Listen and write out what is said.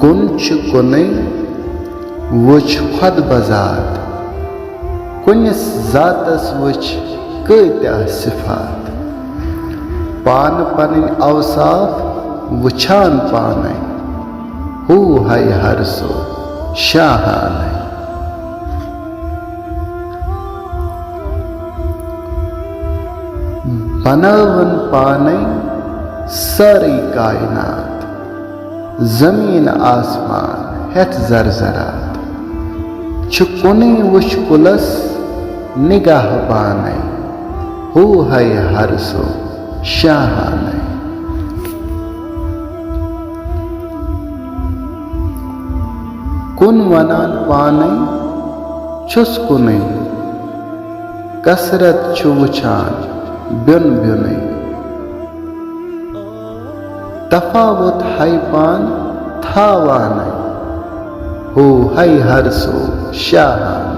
कुछ कुनै वुच खुद बजात, कुनिस जातस वुच कत्या सिफात। पान पन अवसाफ वुछान पाने, हु है हर सो शाहाने। बनावन पाने सारी कायनात, जमीन आसमान हेत जरजरात। कुनै वुच कुलस निगाह पाने, हु है हर सो शाहाने। कुन वनान पाने छुस कुनै, कसरत छु वुछान ब्युन ब्युनै। तफावत है पान थावाने, हु है हर सो शाहाने।